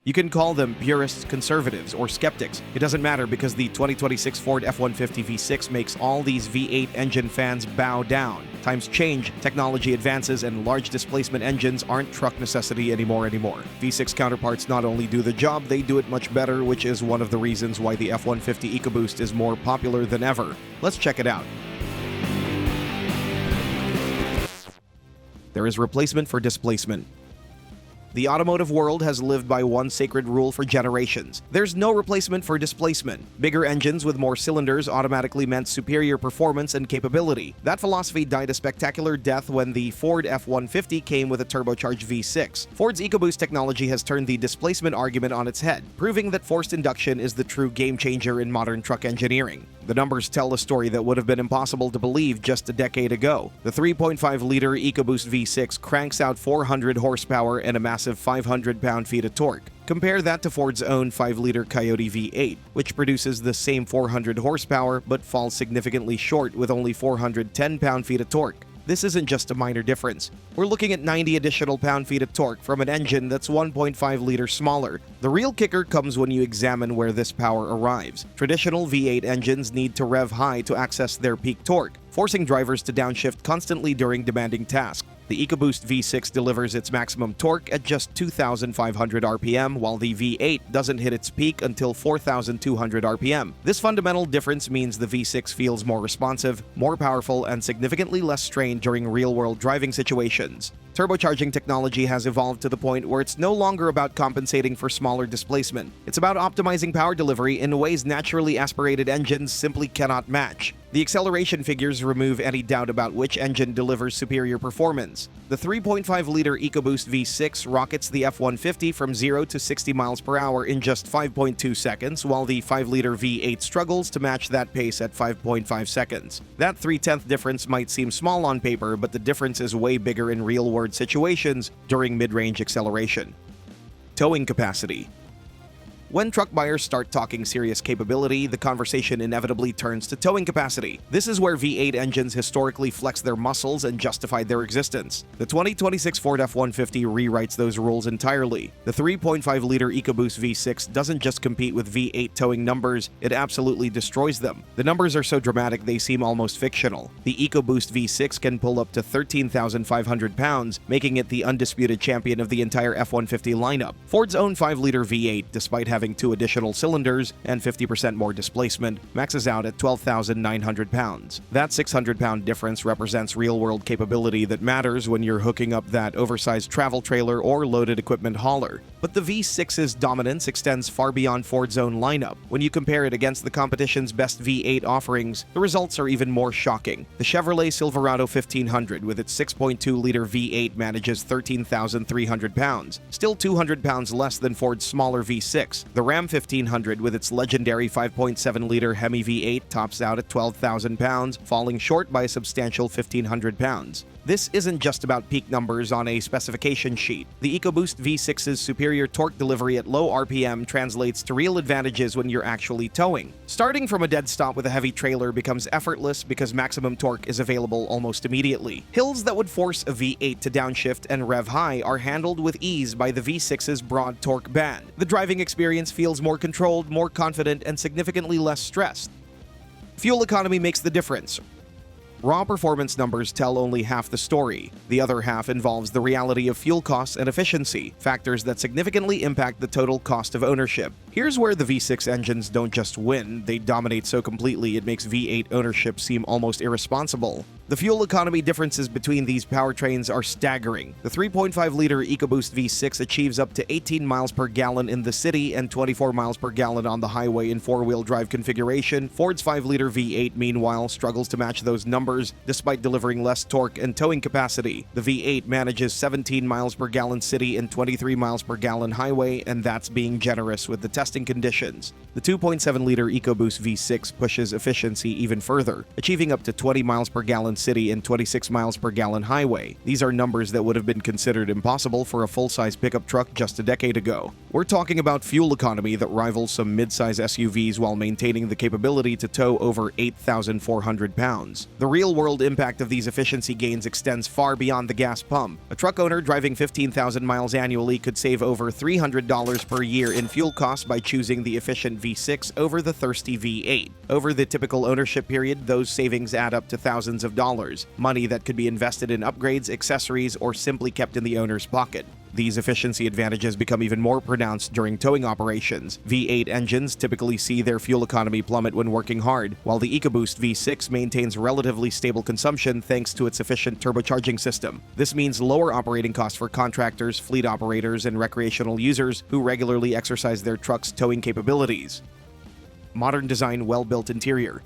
You can call them purists, conservatives, or skeptics. It doesn't matter because the 2026 Ford F-150 V6 makes all these V8 engine fans bow down. Times change, technology advances, and large displacement engines aren't truck necessity anymore. V6 counterparts not only do the job, they do it much better, which is one of the reasons why the F-150 EcoBoost is more popular than ever. Let's check it out. There is replacement for displacement. The automotive world has lived by one sacred rule for generations. There's no replacement for displacement. Bigger engines with more cylinders automatically meant superior performance and capability. That philosophy died a spectacular death when the Ford F-150 came with a turbocharged V6. Ford's EcoBoost technology has turned the displacement argument on its head, proving that forced induction is the true game changer in modern truck engineering. The numbers tell a story that would have been impossible to believe just a decade ago. The 3.5-liter EcoBoost V6 cranks out 400 horsepower and a massive 500 pound-feet of torque. Compare that to Ford's own 5-liter Coyote V8, which produces the same 400 horsepower but falls significantly short with only 410 pound-feet of torque. This isn't just a minor difference. We're looking at 90 additional pound-feet of torque from an engine that's 1.5 liters smaller. The real kicker comes when you examine where this power arrives. Traditional V8 engines need to rev high to access their peak torque, forcing drivers to downshift constantly during demanding tasks. The EcoBoost V6 delivers its maximum torque at just 2,500 RPM, while the V8 doesn't hit its peak until 4,200 RPM. This fundamental difference means the V6 feels more responsive, more powerful, and significantly less strained during real-world driving situations. Turbocharging technology has evolved to the point where it's no longer about compensating for smaller displacement. It's about optimizing power delivery in ways naturally aspirated engines simply cannot match. The acceleration figures remove any doubt about which engine delivers superior performance. The 3.5-liter EcoBoost V6 rockets the F-150 from 0 to 60 miles per hour in just 5.2 seconds, while the 5-liter V8 struggles to match that pace at 5.5 seconds. That 3/10 difference might seem small on paper, but the difference is way bigger in real-world situations during mid-range acceleration. Towing capacity. When truck buyers start talking serious capability, the conversation inevitably turns to towing capacity. This is where V8 engines historically flex their muscles and justified their existence. The 2026 Ford F-150 rewrites those rules entirely. The 3.5-liter EcoBoost V6 doesn't just compete with V8 towing numbers, it absolutely destroys them. The numbers are so dramatic they seem almost fictional. The EcoBoost V6 can pull up to 13,500 pounds, making it the undisputed champion of the entire F-150 lineup. Ford's own 5-liter V8, despite having 2 additional cylinders and 50% more displacement, maxes out at 12,900 pounds. That 600-pound difference represents real-world capability that matters when you're hooking up that oversized travel trailer or loaded equipment hauler. But the V6's dominance extends far beyond Ford's own lineup. When you compare it against the competition's best V8 offerings, the results are even more shocking. The Chevrolet Silverado 1500 with its 6.2-liter V8 manages 13,300 pounds, still 200 pounds less than Ford's smaller V6. The Ram 1500 with its legendary 5.7-liter Hemi V8 tops out at 12,000 pounds, falling short by a substantial 1,500 pounds. This isn't just about peak numbers on a specification sheet. The EcoBoost V6's superior torque delivery at low RPM translates to real advantages when you're actually towing. Starting from a dead stop with a heavy trailer becomes effortless because maximum torque is available almost immediately. Hills that would force a V8 to downshift and rev high are handled with ease by the V6's broad torque band. The driving experience feels more controlled, more confident, and significantly less stressed. Fuel economy makes the difference. Raw performance numbers tell only half the story. The other half involves the reality of fuel costs and efficiency, factors that significantly impact the total cost of ownership. Here's where the V6 engines don't just win, they dominate so completely it makes V8 ownership seem almost irresponsible. The fuel economy differences between these powertrains are staggering. The 3.5-liter EcoBoost V6 achieves up to 18 miles per gallon in the city and 24 miles per gallon on the highway in 4-wheel drive configuration. Ford's 5-liter V8, meanwhile, struggles to match those numbers despite delivering less torque and towing capacity. The V8 manages 17 miles per gallon city and 23 miles per gallon highway, and that's being generous with the testing conditions. The 2.7-liter EcoBoost V6 pushes efficiency even further, achieving up to 20 miles per gallon city and 26 miles per gallon highway. These are numbers that would have been considered impossible for a full-size pickup truck just a decade ago. We're talking about fuel economy that rivals some mid-size SUVs while maintaining the capability to tow over 8,400 pounds. The real-world impact of these efficiency gains extends far beyond the gas pump. A truck owner driving 15,000 miles annually could save over $300 per year in fuel costs by choosing the efficient V6 over the thirsty V8. Over the typical ownership period, those savings add up to thousands of dollars, money that could be invested in upgrades, accessories, or simply kept in the owner's pocket. These efficiency advantages become even more pronounced during towing operations. V8 engines typically see their fuel economy plummet when working hard, while the EcoBoost V6 maintains relatively stable consumption thanks to its efficient turbocharging system. This means lower operating costs for contractors, fleet operators, and recreational users who regularly exercise their truck's towing capabilities. Modern design, well-built interior.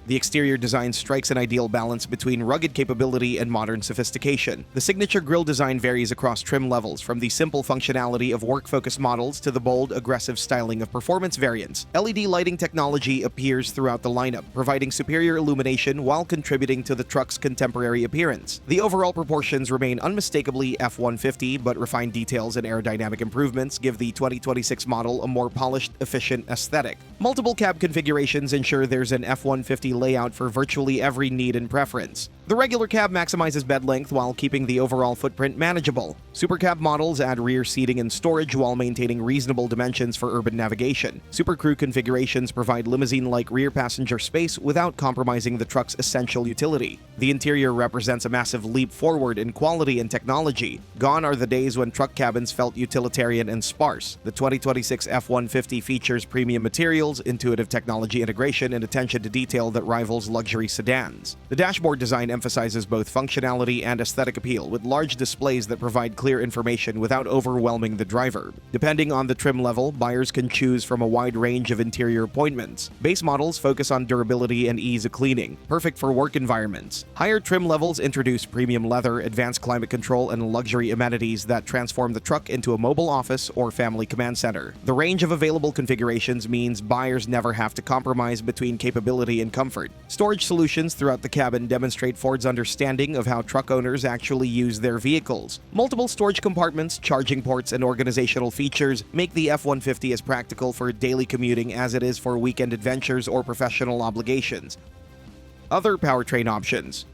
The exterior design strikes an ideal balance between rugged capability and modern sophistication. The signature grille design varies across trim levels, from the simple functionality of work-focused models to the bold, aggressive styling of performance variants. LED lighting technology appears throughout the lineup, providing superior illumination while contributing to the truck's contemporary appearance. The overall proportions remain unmistakably F-150, but refined details and aerodynamic improvements give the 2026 model a more polished, efficient aesthetic. Multiple cab configurations ensure there's an F-150 layout for virtually every need and preference. The regular cab maximizes bed length while keeping the overall footprint manageable. Supercab models add rear seating and storage while maintaining reasonable dimensions for urban navigation. Super Crew configurations provide limousine-like rear passenger space without compromising the truck's essential utility. The interior represents a massive leap forward in quality and technology. Gone are the days when truck cabins felt utilitarian and sparse. The 2026 F-150 features premium materials, intuitive technology integration, and attention to detail that rivals luxury sedans. The dashboard design emphasizes both functionality and aesthetic appeal, with large displays that provide clear information without overwhelming the driver. Depending on the trim level, buyers can choose from a wide range of interior appointments. Base models focus on durability and ease of cleaning, perfect for work environments. Higher trim levels introduce premium leather, advanced climate control, and luxury amenities that transform the truck into a mobile office or family command center. The range of available configurations means buyers never have to compromise between capability and comfort. Storage solutions throughout the cabin demonstrate Ford's understanding of how truck owners actually use their vehicles. Multiple storage compartments, charging ports, and organizational features make the F-150 as practical for daily commuting as it is for weekend adventures or professional obligations. Other powertrain options.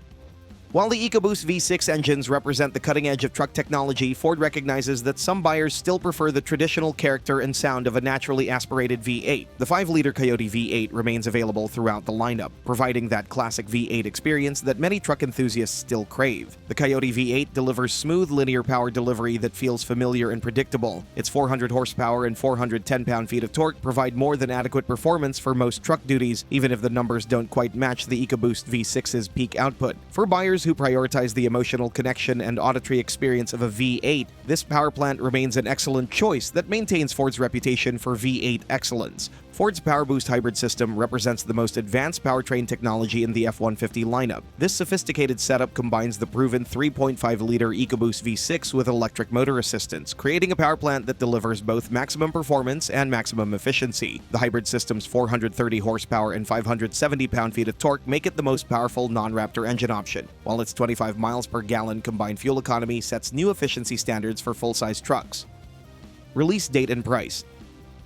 While the EcoBoost V6 engines represent the cutting edge of truck technology, Ford recognizes that some buyers still prefer the traditional character and sound of a naturally aspirated V8. The 5-liter Coyote V8 remains available throughout the lineup, providing that classic V8 experience that many truck enthusiasts still crave. The Coyote V8 delivers smooth linear power delivery that feels familiar and predictable. Its 400 horsepower and 410 pound-feet of torque provide more than adequate performance for most truck duties, even if the numbers don't quite match the EcoBoost V6's peak output. For buyers who prioritize the emotional connection and auditory experience of a V8, this power plant remains an excellent choice that maintains Ford's reputation for V8 excellence. Ford's PowerBoost hybrid system represents the most advanced powertrain technology in the F-150 lineup. This sophisticated setup combines the proven 3.5-liter EcoBoost V6 with electric motor assistance, creating a power plant that delivers both maximum performance and maximum efficiency. The hybrid system's 430 horsepower and 570 pound-feet of torque make it the most powerful non-Raptor engine option, while its 25 miles per gallon combined fuel economy sets new efficiency standards for full-size trucks. Release date and price.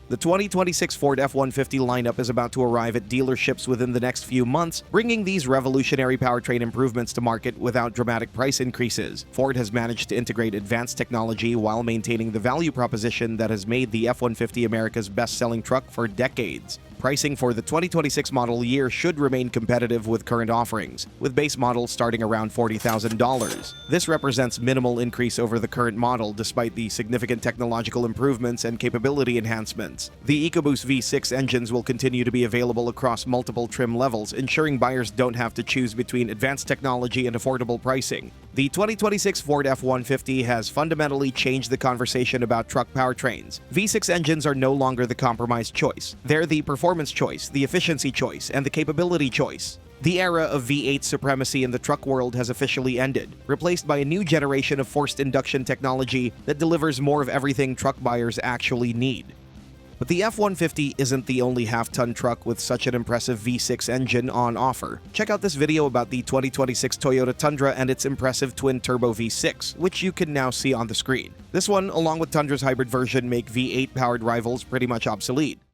The 2026 Ford F-150 lineup is about to arrive at dealerships within the next few months, bringing these revolutionary powertrain improvements to market without dramatic price increases. Ford has managed to integrate advanced technology while maintaining the value proposition that has made the F-150 America's best-selling truck for decades. Pricing for the 2026 model year should remain competitive with current offerings, with base models starting around $40,000. This represents minimal increase over the current model despite the significant technological improvements and capability enhancements. The EcoBoost V6 engines will continue to be available across multiple trim levels, ensuring buyers don't have to choose between advanced technology and affordable pricing. The 2026 Ford F-150 has fundamentally changed the conversation about truck powertrains. V6 engines are no longer the compromised choice. They're the performance choice, the efficiency choice, and the capability choice. The era of V8 supremacy in the truck world has officially ended, replaced by a new generation of forced induction technology that delivers more of everything truck buyers actually need. But the F-150 isn't the only half-ton truck with such an impressive V6 engine on offer. Check out this video about the 2026 Toyota Tundra and its impressive twin-turbo V6, which you can now see on the screen. This one, along with Tundra's hybrid version, make V8-powered rivals pretty much obsolete.